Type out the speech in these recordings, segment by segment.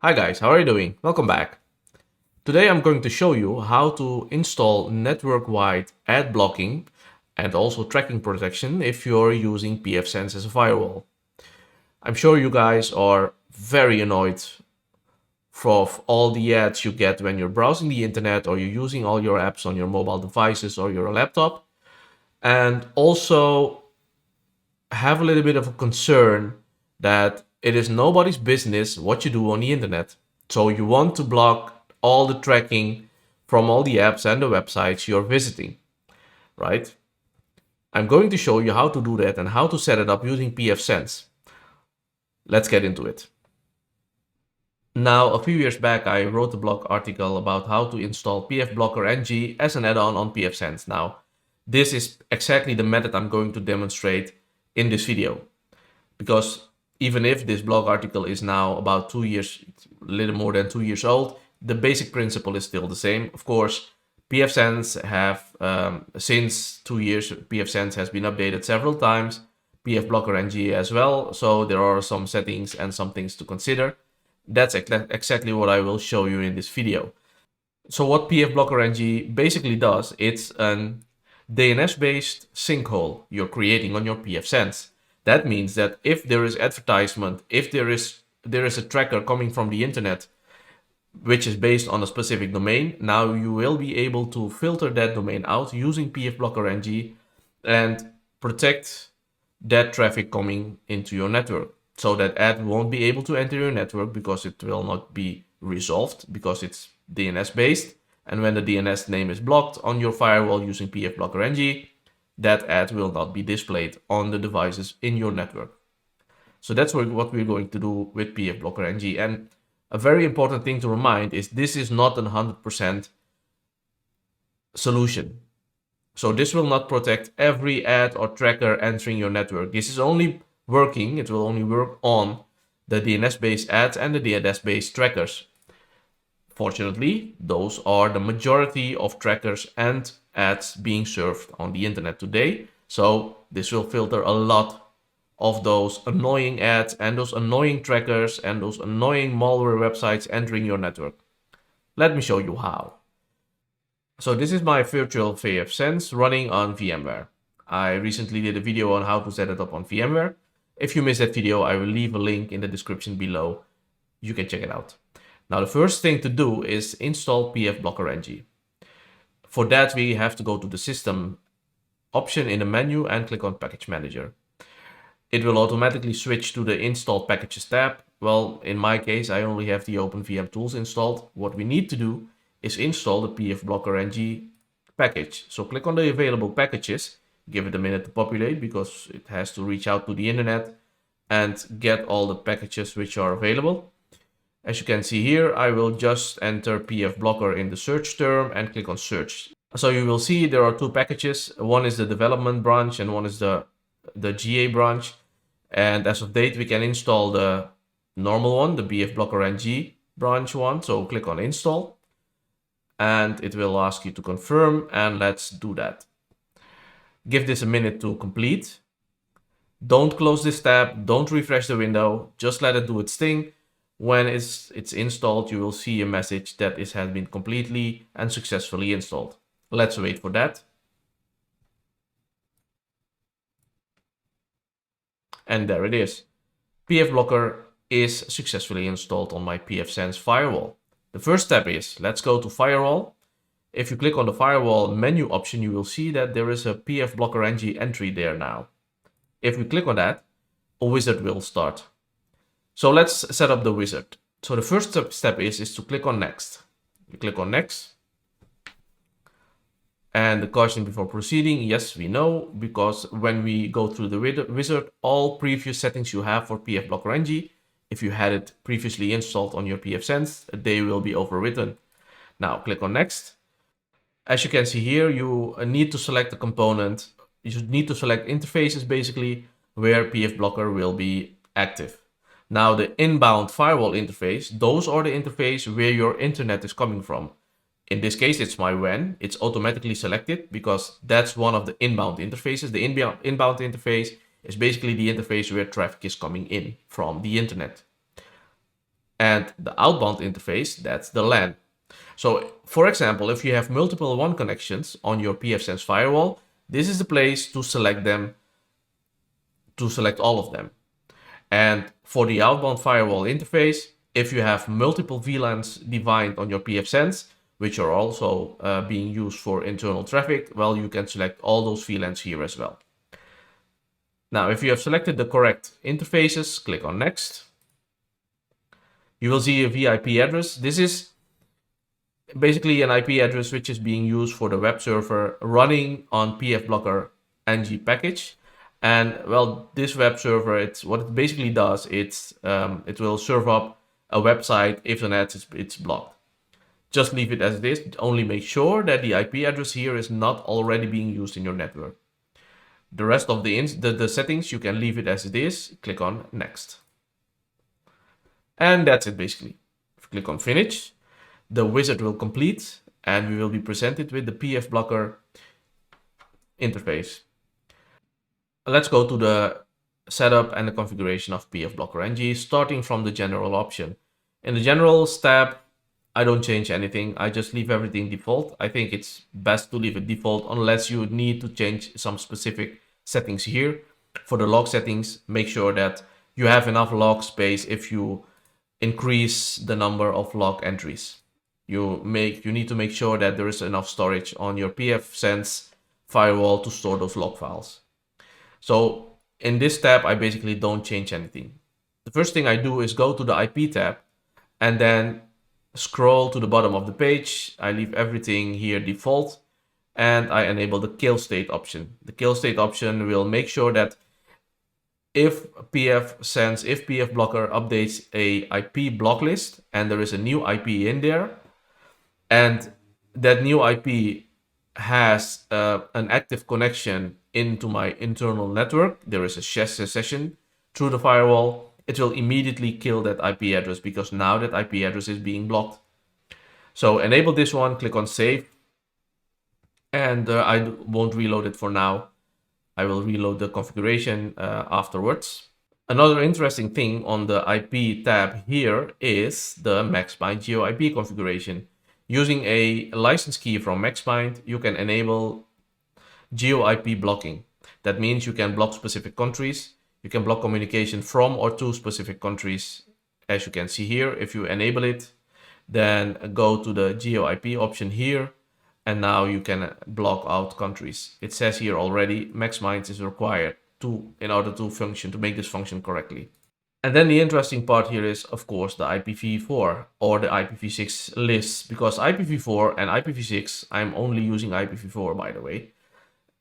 Hi guys, how are you doing? Welcome back. Today I'm going to show you how to install network-wide ad blocking and also tracking protection if you're using pfSense as a firewall. I'm sure you guys are very annoyed for all the ads you get when you're browsing the internet or you're using all your apps on your mobile devices or your laptop, and also have a little bit of a concern that it is nobody's business what you do on the internet. So you want to block all the tracking from all the apps and the websites you're visiting, right? I'm going to show you how to do that and how to set it up using pfSense. Let's get into it. Now, a few years back, I wrote a blog article about how to install pfBlocker-NG as an add-on on pfSense. Now, this is exactly the method I'm going to demonstrate in this video, because even if this blog article is now about 2 years, a little more than 2 years old, the basic principle is still the same. Of course, pfSense have, since 2 years, pfSense has been updated several times, pfBlocker-NG as well, so there are some settings and some things to consider. That's exactly what I will show you in this video. So what pfBlocker-NG basically does, it's an DNS-based sinkhole you're creating on your pfSense. That means that if there is advertisement, if there is a tracker coming from the internet, which is based on a specific domain, now you will be able to filter that domain out using pfBlocker-NG and protect that traffic coming into your network. So that ad won't be able to enter your network because it will not be resolved because it's DNS based. And when the DNS name is blocked on your firewall using pfBlocker-NG, that ad will not be displayed on the devices in your network. So that's what we're going to do with pfBlocker-NG. And a very important thing to remind is this is not a 100% solution. So this will not protect every ad or tracker entering your network. This is only working, it will only work on the DNS-based ads and the DNS-based trackers. Fortunately, those are the majority of trackers and ads being served on the internet today. So this will filter a lot of those annoying ads and those annoying trackers and those annoying malware websites entering your network. Let me show you how. So this is my virtual pfSense running on VMware. I recently did a video on how to set it up on VMware. If you missed that video, I will leave a link in the description below. You can check it out. Now, the first thing to do is install pfBlocker-NG. For that, we have to go to the system option in the menu and click on Package Manager. It will automatically switch to the Install Packages tab. Well, in my case, I only have the OpenVM tools installed. What we need to do is install the pfBlocker-NG package. So click on the available packages, give it a minute to populate because it has to reach out to the internet and get all the packages which are available. As you can see here, I will just enter pfBlocker in the search term and click on search. So you will see there are two packages. One is the development branch and one is the GA branch. And as of date, we can install the normal one, the pfBlocker-NG branch one. So click on install and it will ask you to confirm, and let's do that. Give this a minute to complete. Don't close this tab, don't refresh the window, just let it do its thing. When it's installed, you will see a message that it has been completely and successfully installed. Let's wait for that. And there it is. pfBlocker is successfully installed on my pfSense firewall. The first step is, let's go to firewall. If you click on the firewall menu option, you will see that there is a pfBlocker-NG entry there now. If we click on that, a wizard will start. So let's set up the wizard. So the first step is to click on next. You click on next. And the caution before proceeding, yes, we know, because when we go through the wizard, all previous settings you have for pfBlocker-NG, if you had it previously installed on your pfSense, they will be overwritten. Now click on next. As you can see here, you need to select the component. You need to select interfaces basically where pfBlocker will be active. Now the inbound firewall interface, those are the interface where your internet is coming from. In this case, it's my WAN. It's automatically selected because that's one of the inbound interfaces. The inbound interface is basically the interface where traffic is coming in from the internet. And the outbound interface, that's the LAN. So for example, if you have multiple WAN connections on your pfSense firewall, this is the place to select them, to select all of them. And for the outbound firewall interface, if you have multiple VLANs defined on your pfSense, which are also being used for internal traffic, well, you can select all those VLANs here as well. Now, if you have selected the correct interfaces, click on Next. You will see a VIP address. This is basically an IP address which is being used for the web server running on pfBlocker-NG package. And well, this web server, what it basically does, it will serve up a website if the net it's blocked. Just leave it as it is. Only make sure that the IP address here is not already being used in your network. The rest of the settings, you can leave it as it is. Click on Next. And that's it basically. If you click on Finish, the wizard will complete and we will be presented with the PFBlocker interface. Let's go to the setup and the configuration of pfBlocker-NG, starting from the general option. In the generals tab, I don't change anything. I just leave everything default. I think it's best to leave it default unless you need to change some specific settings here. For the log settings, make sure that you have enough log space if you increase the number of log entries. You need to make sure that there is enough storage on your pfSense firewall to store those log files. So in this tab, I basically don't change anything. The first thing I do is go to the IP tab and then scroll to the bottom of the page. I leave everything here default and I enable the kill state option. The kill state option will make sure that if pfBlocker updates a IP block list and there is a new IP in there, and that new IP has an active connection into my internal network, there is a session through the firewall, it will immediately kill that IP address because now that IP address is being blocked. So enable this one, click on Save, and I won't reload it for now. I will reload the configuration afterwards. Another interesting thing on the IP tab here is the MaxBind GeoIP configuration. Using a license key from MaxBind, you can enable GeoIP blocking. That means you can block specific countries. You can block communication from or to specific countries. As you can see here, if you enable it, then go to the GeoIP option here, and now you can block out countries. It says here already, MaxBind is required in order to make this function correctly. And then the interesting part here is, of course, the IPv4 or the IPv6 lists, because IPv4 and IPv6, I'm only using IPv4 by the way.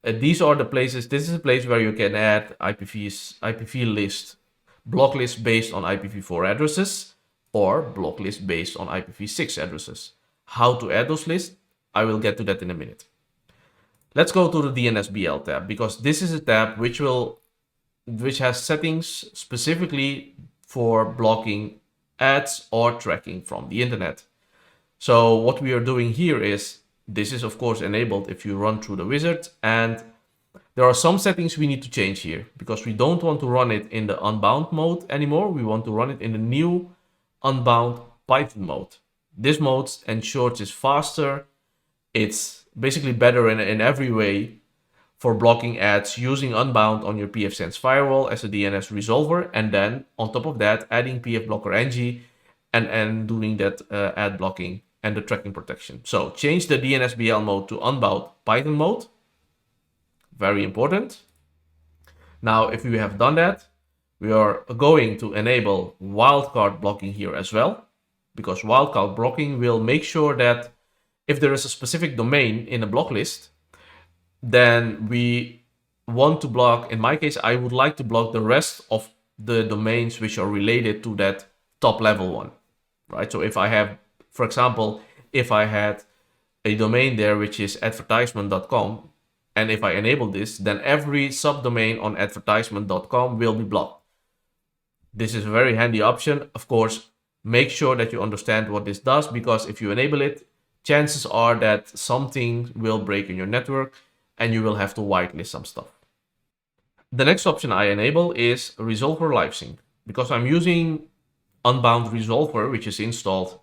These are the places, this is a place where you can add IPv list, block list based on IPv4 addresses or block list based on IPv6 addresses. How to add those lists, I will get to that in a minute. Let's go to the DNSBL tab, because this is a tab which has settings specifically for blocking ads or tracking from the internet. So what we are doing here is, this is of course enabled if you run through the wizard, and there are some settings we need to change here because we don't want to run it in the unbound mode anymore. We want to run it in the new unbound Python mode. This mode ensures it's faster. It's basically better in every way for blocking ads using unbound on your pfSense firewall as a DNS resolver, and then on top of that adding pfBlocker-NG and doing that ad blocking and the tracking protection. So change the DNSBL mode to unbound Python mode. Very important. Now, if we have done that, we are going to enable wildcard blocking here as well, because wildcard blocking will make sure that if there is a specific domain in a block list, then we want to block, in my case, I would like to block the rest of the domains which are related to that top level one, right? So if I have, for example, if I had a domain there which is advertisement.com, and if I enable this, then every subdomain on advertisement.com will be blocked. This is a very handy option. Of course, make sure that you understand what this does, because if you enable it, chances are that something will break in your network and you will have to whitelist some stuff. The next option I enable is resolver live sync, because I'm using unbound resolver, which is installed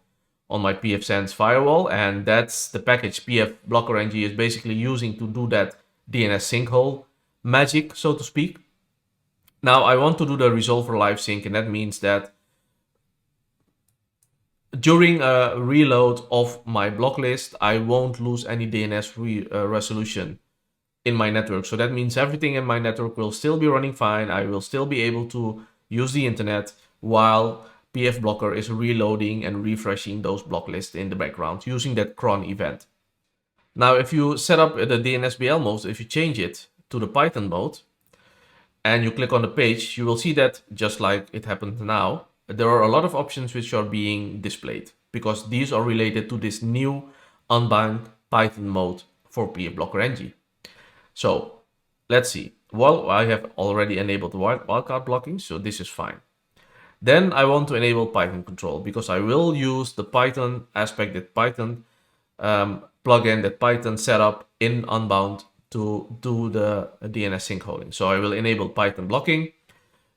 on my pfSense firewall, and that's the package pfBlockerNG is basically using to do that DNS sinkhole magic, so to speak. Now I want to do the resolver live sync, and that means that during a reload of my block list, I won't lose any DNS resolution in my network. So that means everything in my network will still be running fine. I will still be able to use the internet while pfBlocker is reloading and refreshing those block lists in the background using that cron event. Now, if you set up the DNSBL mode, if you change it to the Python mode and you click on the page, you will see that just like it happened now, there are a lot of options which are being displayed because these are related to this new unbound Python mode for pfBlockerNG. So let's see. Well, I have already enabled wildcard blocking, so this is fine. Then I want to enable Python control because I will use the Python aspect, that Python plugin, that Python setup in Unbound to do the DNS sinkholing. So I will enable Python blocking.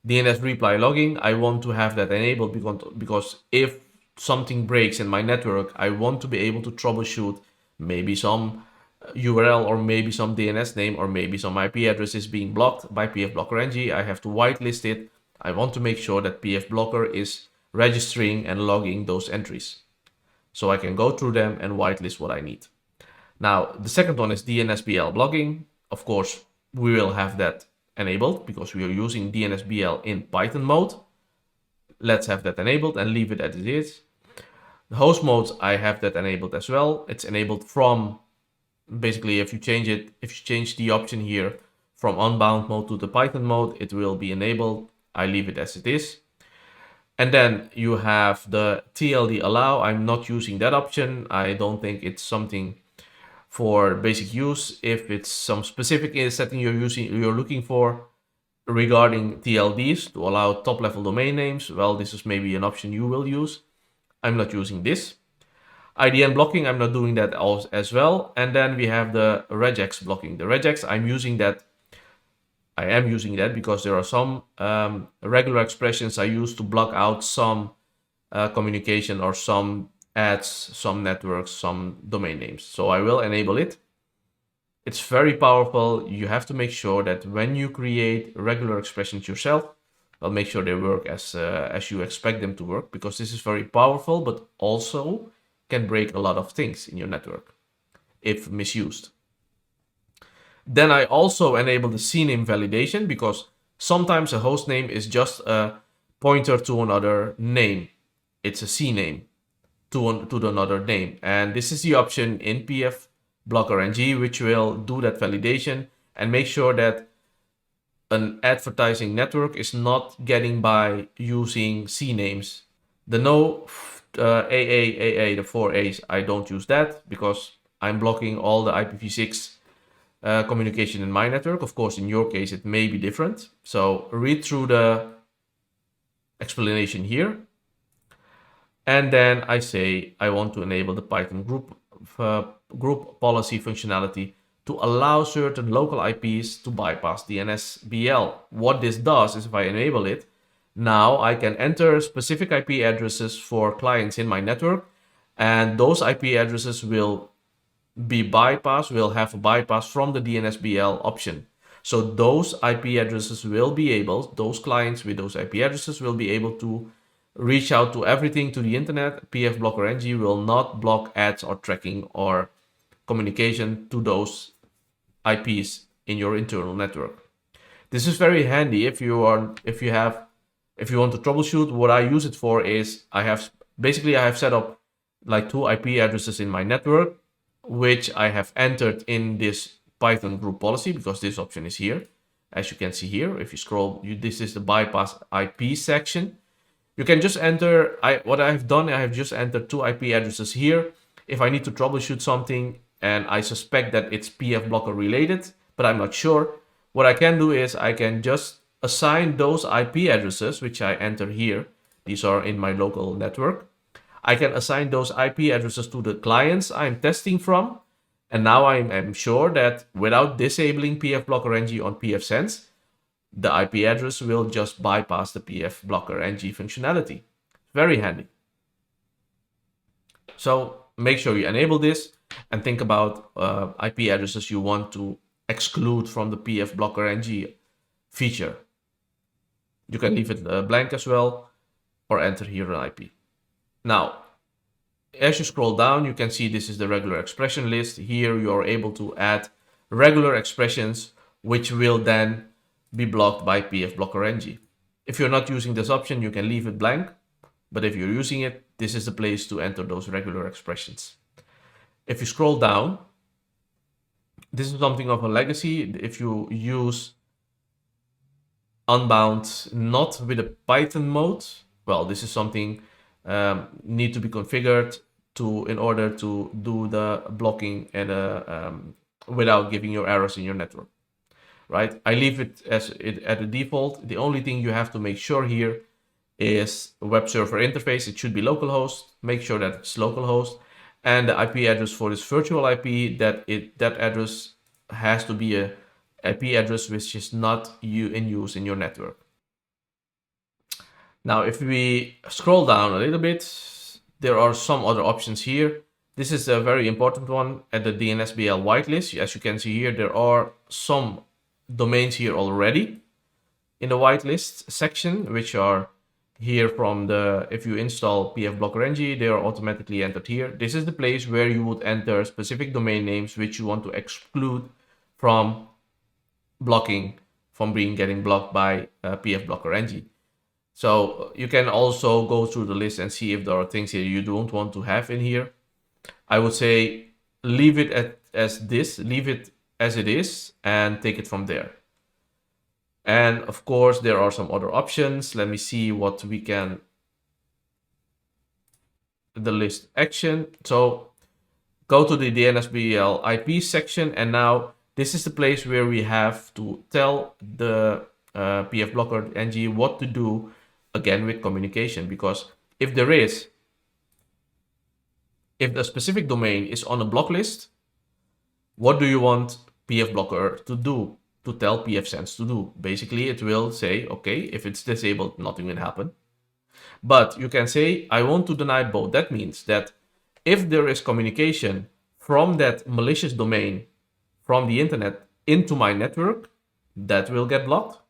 DNS reply logging, I want to have that enabled because if something breaks in my network, I want to be able to troubleshoot maybe some URL or maybe some DNS name or maybe some IP address is being blocked by pfBlockerNG. I have to whitelist it. I want to make sure that pfBlocker is registering and logging those entries so I can go through them and whitelist what I need. Now, the second one is DNSBL blogging. Of course, we will have that enabled because we are using DNSBL in Python mode. Let's have that enabled and leave it as it is. The host modes, I have that enabled as well. It's enabled from, basically, if you change the option here from unbound mode to the Python mode, it will be enabled. I leave it as it is. And then you have the TLD allow. I'm not using that option. I don't think it's something for basic use. If it's some specific setting you're looking for regarding TLDs to allow top level domain names, well, this is maybe an option you will use. I'm not using this. IDN blocking, I'm not doing that as well. And then we have the regex blocking. The regex, I am using that because there are some regular expressions I use to block out some communication or some ads, some networks, some domain names. So I will enable it. It's very powerful. You have to make sure that when you create regular expressions yourself, well, make sure they work as you expect them to work, because this is very powerful, but also can break a lot of things in your network if misused. Then I also enable the CNAME validation, because sometimes a host name is just a pointer to another name. It's a CNAME to another name. And this is the option in pfBlockerNG, which will do that validation and make sure that an advertising network is not getting by using CNAMEs. The no AA, the 4 A's, I don't use that because I'm blocking all the IPv6 communication in my network. Of course, in your case, it may be different. So read through the explanation here. And then I say I want to enable the Python group policy functionality to allow certain local IPs to bypass DNSBL. What this does is, if I enable it, now I can enter specific IP addresses for clients in my network, and those IP addresses will be bypassed, will have a bypass from the DNSBL option. So those IP addresses will be able, those clients with those IP addresses will be able to reach out to everything to the internet. pfBlockerNG will not block ads or tracking or communication to those IPs in your internal network. This is very handy if you want to troubleshoot. What I use it for is I have set up like 2 IP addresses in my network, which I have entered in this Python group policy, because this option is here. As you can see here, if you scroll, this is the bypass IP section. You can just enter, what I've done, I have just entered 2 IP addresses here. If I need to troubleshoot something and I suspect that it's pfBlocker related, but I'm not sure, what I can do is I can just assign those IP addresses, which I enter here. These are in my local network. I can assign those IP addresses to the clients I'm testing from. And now I'm sure that without disabling pfBlockerNG on pfSense, the IP address will just bypass the pfBlockerNG functionality. Very handy. So make sure you enable this and think about IP addresses you want to exclude from the pfBlockerNG feature. You can leave it blank as well or enter here an IP. Now, as you scroll down, you can see this is the regular expression list. Here you are able to add regular expressions which will then be blocked by pfBlockerNG. If you're not using this option, you can leave it blank. But if you're using it, this is the place to enter those regular expressions. If you scroll down, this is something of a legacy. If you use unbound not with a Python mode, well, this is something need to be configured in order to do the blocking and without giving you errors in your network, right? I leave it as at the default. The only thing you have to make sure here is a web server interface. It should be localhost. Make sure that it's localhost, and the IP address for this virtual IP, that address has to be a IP address which is not in use in your network. Now, if we scroll down a little bit, there are some other options here. This is a very important one at the DNSBL whitelist. As you can see here, there are some domains here already in the whitelist section, which are here from if you install pfBlockerNG, they are automatically entered here. This is the place where you would enter specific domain names which you want to exclude from getting blocked by pfBlockerNG. So you can also go through the list and see if there are things here you don't want to have in here. I would say leave it leave it as it is and take it from there. And of course, there are some other options. Let me see what we can, the list action. So go to the DNSBL IP section, and now this is the place where we have to tell the pfBlockerNG what to do again with communication. Because if the specific domain is on a block list, what do you want pfBlocker to do? To tell pfSense to do. Basically, it will say, okay, if it's disabled, nothing will happen. But you can say, I want to deny both. That means that if there is communication from that malicious domain from the internet into my network, that will get blocked.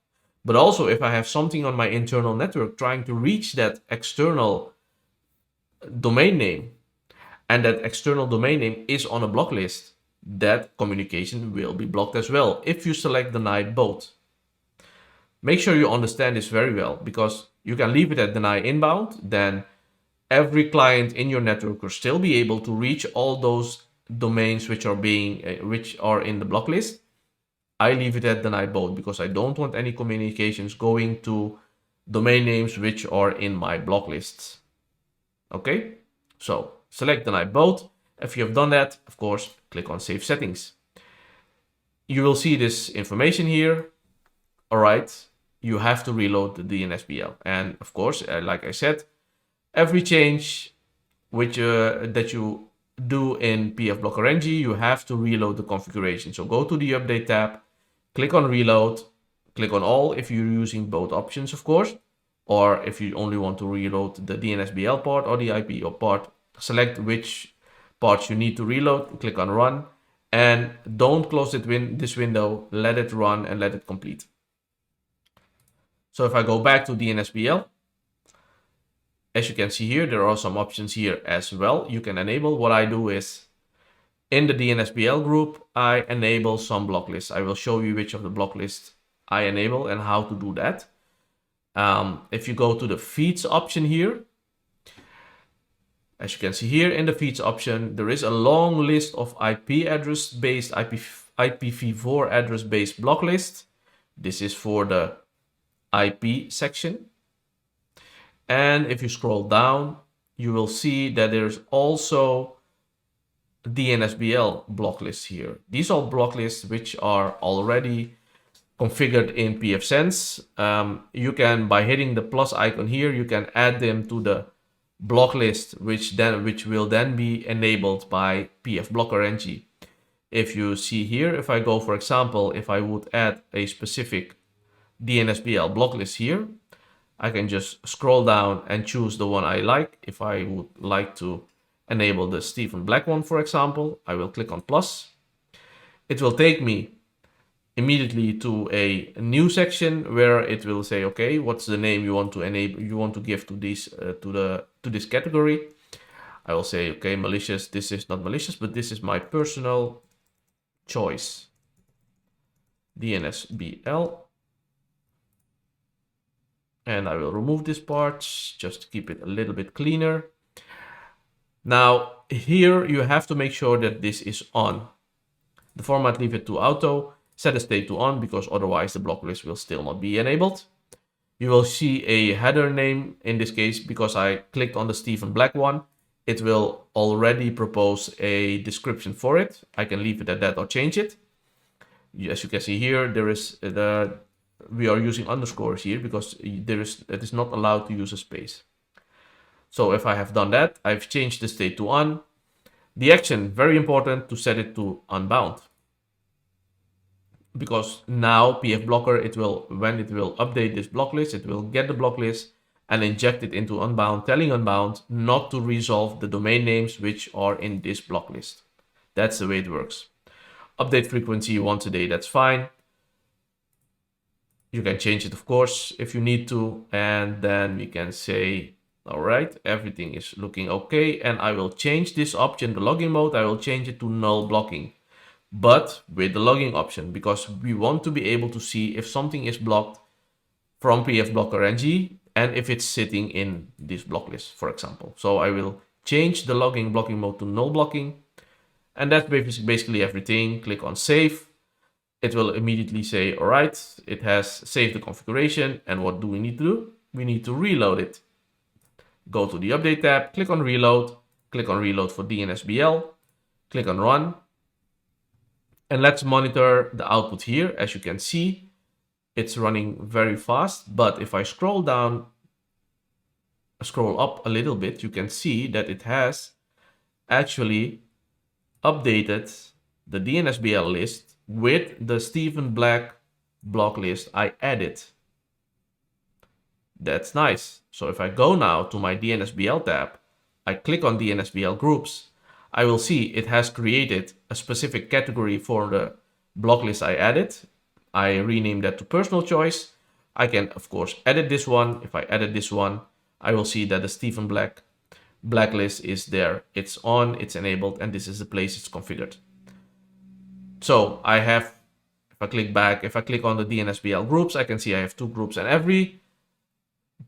But also, if I have something on my internal network trying to reach that external domain name, and that external domain name is on a block list, that communication will be blocked as well if you select deny both. Make sure you understand this very well, because you can leave it at deny inbound, then every client in your network will still be able to reach all those domains which are in the block list. I leave it at deny both because I don't want any communications going to domain names which are in my block lists. Okay, so select deny both. If you have done that, of course, click on Save Settings. You will see this information here. All right, you have to reload the DNSBL. And of course, like I said, every change that you do in pfBlockerNG, you have to reload the configuration. So go to the Update tab, click on Reload, click on All if you're using both options, of course. Or if you only want to reload the DNSBL part or the IP part, select which parts you need to reload, click on Run, and don't close this window, let it run and let it complete. So if I go back to DNSBL, as you can see here, there are some options here as well you can enable. What I do is, in the DNSBL group, I enable some block lists. I will show you which of the block lists I enable and how to do that. If you go to the feeds option here, as you can see here in the feeds option, there is a long list of IP address-based, IPv4 address-based block list. This is for the IP section. And if you scroll down, you will see that there's also DNSBL block lists here. These are block lists which are already configured in pfSense. You can, by hitting the plus icon here, you can add them to the block list, which will then be enabled by pfBlockerNG. If you see here, if I go, for example, if I would add a specific DNSBL block list here, I can just scroll down and choose the one I like. If I would like to enable the Stephen Black one, for example, I will click on plus. It will take me immediately to a new section where it will say, okay, what's the name you want to enable, you want to give to this to this category. I will say, okay, malicious. This is not malicious, but this is my personal choice. DNSBL. And I will remove this part just to keep it a little bit cleaner. Now here you have to make sure that this is on. The format, leave it to auto, set the state to on, because otherwise the block list will still not be enabled. You will see a header name in this case, because I clicked on the Stephen Black one. It will already propose a description for it. I can leave it at that or change it. As you can see here, there is we are using underscores here because it is not allowed to use a space. So if I have done that, I've changed the state to on. The action, very important to set it to unbound. Because now pfBlocker, when it will update this block list, it will get the block list and inject it into unbound, telling unbound not to resolve the domain names which are in this block list. That's the way it works. Update frequency once a day, that's fine. You can change it, of course, if you need to. And then we can say, all right, everything is looking okay. And I will change this option, the logging mode, I will change it to null blocking. But with the logging option, because we want to be able to see if something is blocked from pfBlocker-NG and if it's sitting in this block list, for example. So I will change the logging blocking mode to null blocking. And that's basically everything. Click on save. It will immediately say, all right, it has saved the configuration. And what do we need to do? We need to reload it. Go to the update tab, click on reload for DNSBL, click on run. And let's monitor the output here. As you can see, it's running very fast. But if I scroll down, scroll up a little bit, you can see that it has actually updated the DNSBL list with the Stephen Black block list I added. That's nice. So if I go now to my DNSBL tab, I click on DNSBL groups, I will see it has created a specific category for the block list I added. I renamed that to personal choice. I can, of course, edit this one. If I edit this one, I will see that the Stephen Black blacklist is there. It's on, it's enabled, and this is the place it's configured. So I have, if I click on the DNSBL groups, I can see I have 2 groups, and every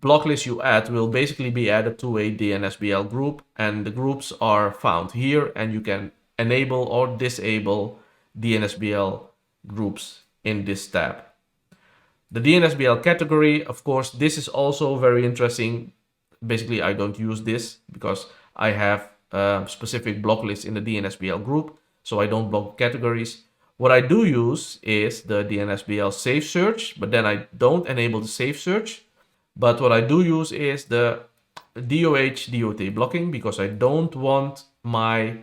block list you add will basically be added to a DNSBL group, and the groups are found here, and you can enable or disable DNSBL groups in this tab. The DNSBL category, of course, this is also very interesting. Basically, I don't use this because I have a specific block list in the DNSBL group, so I don't block categories. What I do use is the DNSBL safe search, but then I don't enable the safe search. But what I do use is the DOH/DOT blocking, because I don't want my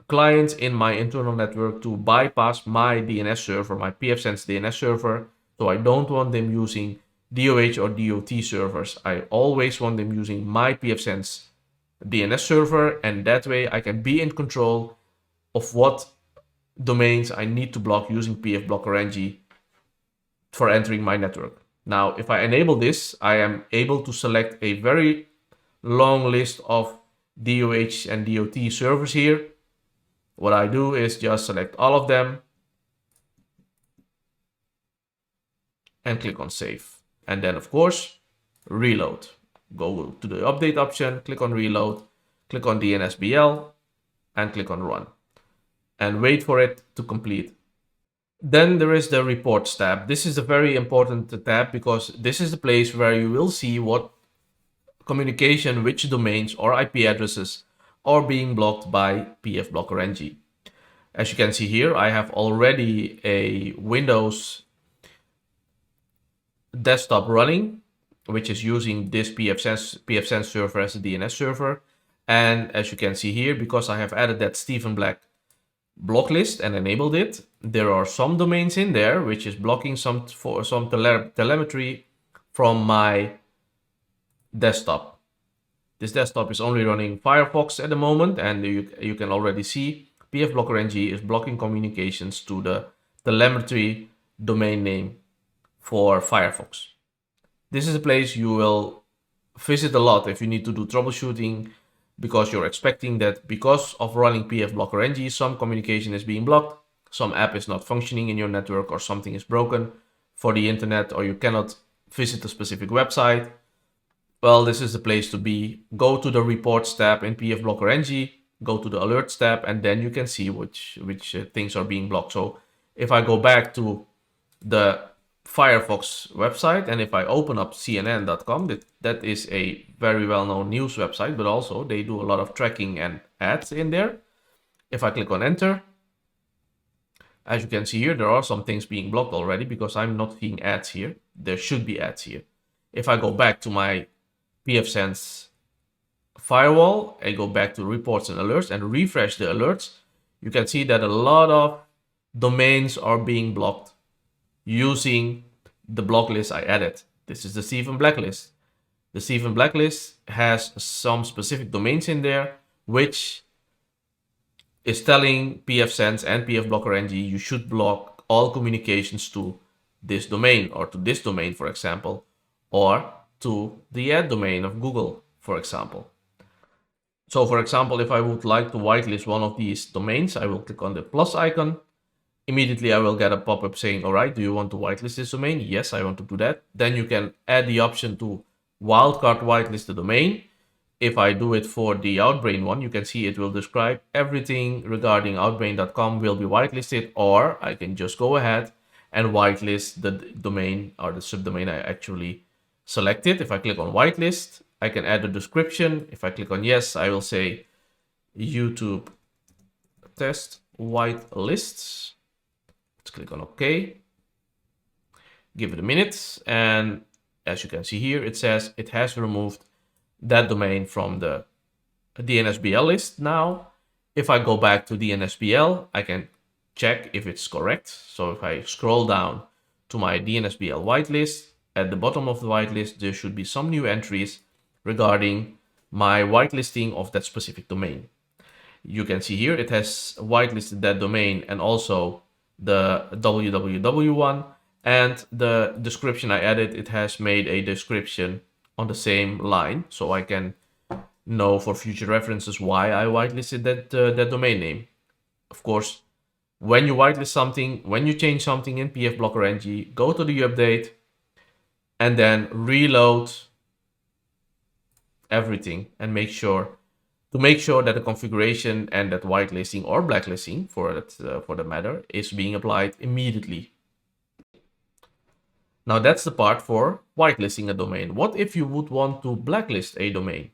clients in my internal network to bypass my DNS server, my pfSense DNS server. So I don't want them using DOH or DOT servers. I always want them using my pfSense DNS server, and that way I can be in control of what domains I need to block using pfBlocker-NG for entering my network. Now, if I enable this, I am able to select a very long list of DOH and DOT servers here. What I do is just select all of them and click on save. And then, of course, reload. Go to the update option, click on reload, click on DNSBL, and click on run. And wait for it to complete. Then there is the reports tab. This is a very important tab because this is the place where you will see what communication, which domains or IP addresses are being blocked by pfBlocker-NG. As you can see here, I have already a Windows desktop running, which is using this pfSense server as a DNS server. And as you can see here, because I have added that Stephen Black block list and enabled it, there are some domains in there which is blocking some telemetry from my desktop. This desktop is only running Firefox at the moment, and you can already see pfBlockerNG is blocking communications to the telemetry domain name for Firefox. This is a place you will visit a lot if you need to do troubleshooting, because you're expecting that because of running pfBlockerNG, some communication is being blocked, some app is not functioning in your network, or something is broken for the internet, or you cannot visit a specific website. Well, this is the place to be. Go to the reports tab in pfBlockerNG, go to the alerts tab, and then you can see which things are being blocked. So if I go back to the Firefox website, and if I open up CNN.com, that is a very well-known news website, but also they do a lot of tracking and ads in there. If I click on enter, as you can see here, there are some things being blocked already because I'm not seeing ads here. There should be ads here. If I go back to my pfSense firewall, I go back to reports and alerts and refresh the alerts, you can see that a lot of domains are being blocked using the block list I added. This is the Steven blacklist. The Steven blacklist has some specific domains in there, which is telling pfSense and pfBlockerNG you should block all communications to this domain, or to this domain, for example, or to the ad domain of Google, for example. So for example, if I would like to whitelist one of these domains, I will click on the plus icon. Immediately I will get a pop-up saying, all right, do you want to whitelist this domain? Yes, I want to do that. Then you can add the option to wildcard whitelist the domain. If I do it for the Outbrain one, you can see it will describe everything regarding outbrain.com will be whitelisted, or I can just go ahead and whitelist the domain or the subdomain I actually selected. If I click on whitelist, I can add a description. If I click on yes, I will say YouTube test whitelists. Let's click on OK. Give it a minute, and as you can see here, it says it has removed that domain from the DNSBL list. Now, if I go back to DNSBL, I can check if it's correct. So if I scroll down to my DNSBL whitelist, at the bottom of the whitelist, there should be some new entries regarding my whitelisting of that specific domain. You can see here it has whitelisted that domain and also the www one, and the description I added, it has made a description on the same line, so I can know for future references why I whitelisted that domain name. Of course, when you whitelist something, when you change something in pfBlockerNG, go to the update and then reload everything and make sure that the configuration and that whitelisting or blacklisting for the matter is being applied immediately. Now that's the part for whitelisting a domain. What if you would want to blacklist a domain?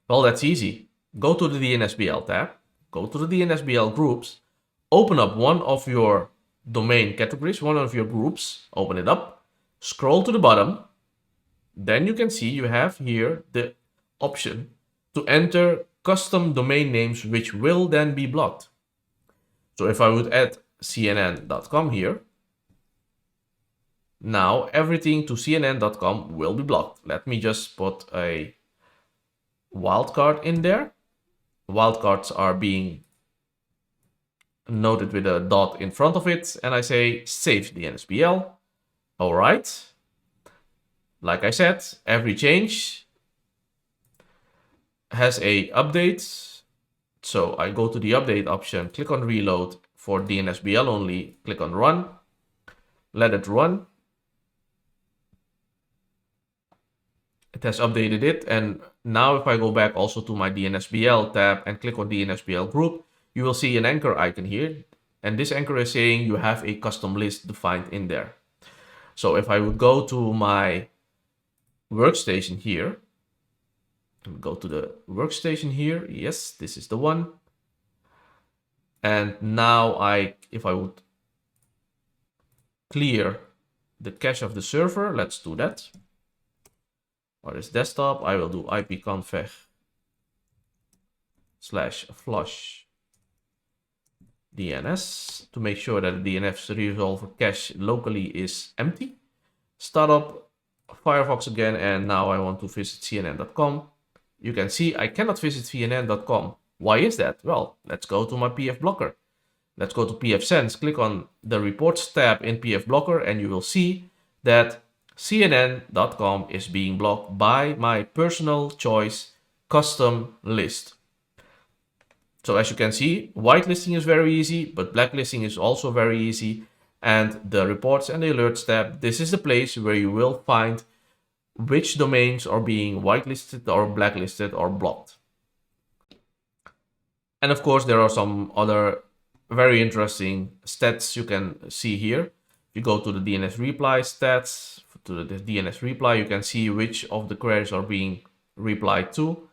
Well, that's easy. Go to the DNSBL tab, go to the DNSBL groups, open up one of your domain categories, one of your groups, open it up, scroll to the bottom. Then you can see you have here the option to enter custom domain names, which will then be blocked. So if I would add CNN.com here, now everything to CNN.com will be blocked. Let me just put a wildcard in there. Wildcards are being noted with a dot in front of it, and I say save DNSBL. All right. Like I said, every change has a update. So I go to the update option, click on reload for DNSBL only, click on run, let it run. It has updated it, and now if I go back also to my DNSBL tab and click on DNSBL group, you will see an anchor icon here, and this anchor is saying you have a custom list defined in there. So if I would go to my workstation here, go to the workstation here, yes, this is the one. And now if I would clear the cache of the server, let's do that. Or this desktop, I will do ipconfig/flush DNS to make sure that the DNS resolver cache locally is empty. Start up Firefox again, and now I want to visit CNN.com. You can see I cannot visit CNN.com. Why is that? Well, let's go to my pfBlocker. Let's go to pfSense, click on the reports tab in pfBlocker, and you will see that CNN.com is being blocked by my personal choice custom list. So as you can see, whitelisting is very easy, but blacklisting is also very easy. And the reports and the alerts tab, this is the place where you will find which domains are being whitelisted or blacklisted or blocked. And of course, there are some other very interesting stats you can see here. You go to the DNS reply stats, to the DNS reply, you can see which of the queries are being replied to.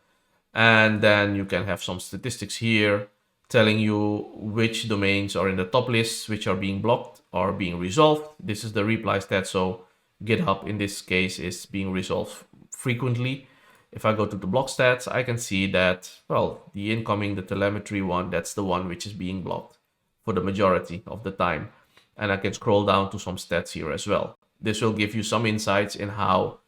And then you can have some statistics here telling you which domains are in the top lists, which are being blocked or being resolved. This is the reply stat, so GitHub in this case is being resolved frequently. If I go to the block stats, I can see that, well, the incoming, the telemetry one, that's the one which is being blocked for the majority of the time. And I can scroll down to some stats here as well. This will give you some insights in how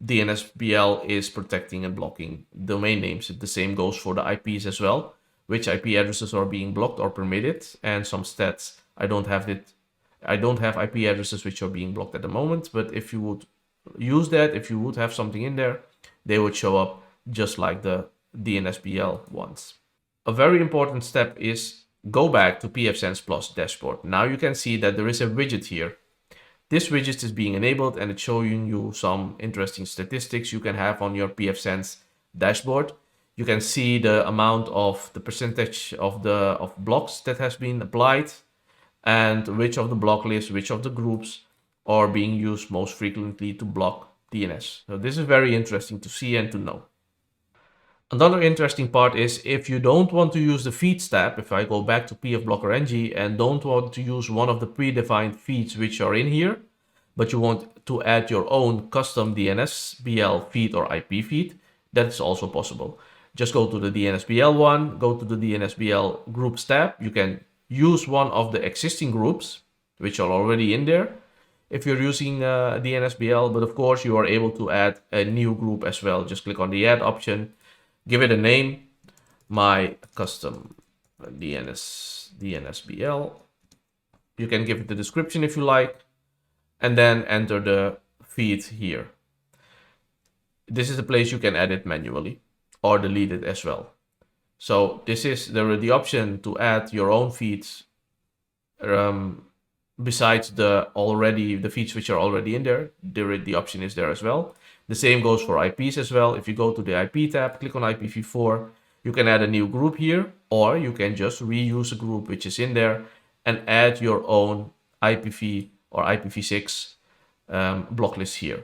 DNSBL is protecting and blocking domain names. The same goes for the IPs as well, which IP addresses are being blocked or permitted, and some stats. I don't have IP addresses which are being blocked at the moment, but if you would use that, if you would have something in there, they would show up just like the DNSBL ones. A very important step is go back to pfSense Plus dashboard. Now you can see that there is a widget here. This widget is being enabled and it's showing you some interesting statistics you can have on your pfSense dashboard. You can see the amount of the percentage of blocks that has been applied and which of the block lists, which of the groups are being used most frequently to block DNS. So this is very interesting to see and to know. Another interesting part is if you don't want to use the feeds tab, if I go back to pfBlockerNG and don't want to use one of the predefined feeds which are in here, but you want to add your own custom DNSBL feed or IP feed, that is also possible. Just go to the DNSBL one, go to the DNSBL groups tab. You can use one of the existing groups, which are already in there, if you're using DNSBL, but of course you are able to add a new group as well. Just click on the add option, give it a name, my custom DNSBL. You can give it the description if you like, and then enter the feed here. This is the place you can edit manually or delete it as well. So this is the option to add your own feeds besides the feeds which are already in there. The option is there as well. The same goes for IPs as well. If you go to the IP tab, click on IPv4, you can add a new group here, or you can just reuse a group which is in there and add your own IPv or IPv6 block list here.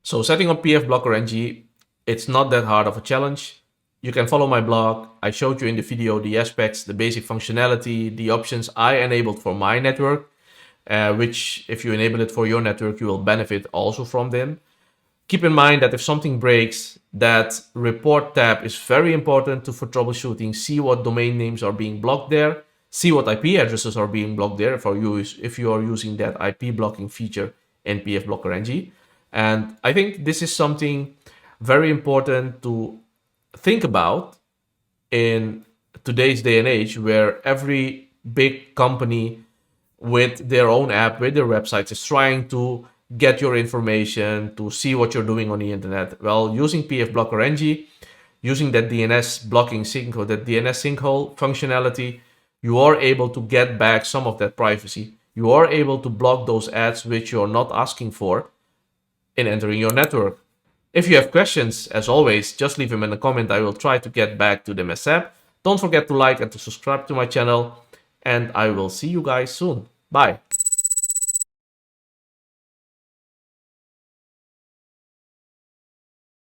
So setting up pfBlockerNG, it's not that hard of a challenge. You can follow my blog. I showed you in the video the aspects, the basic functionality, the options I enabled for my network, which if you enable it for your network, you will benefit also from them. Keep in mind that if something breaks, that report tab is very important for troubleshooting. See what domain names are being blocked there. See what IP addresses are being blocked there if you are using that IP blocking feature in pfBlockerNG. And I think this is something very important to think about in today's day and age, where every big company with their own app, with their websites, is trying to get your information, to see what you're doing on the internet. Well, using pfBlockerNG, using that DNS blocking sinkhole, that DNS sinkhole functionality, you are able to get back some of that privacy. You are able to block those ads which you're not asking for in entering your network. If you have questions, as always, just leave them in a comment. I will try to get back to them ASAP. Don't forget to like and to subscribe to my channel, and I will see you guys soon. Bye.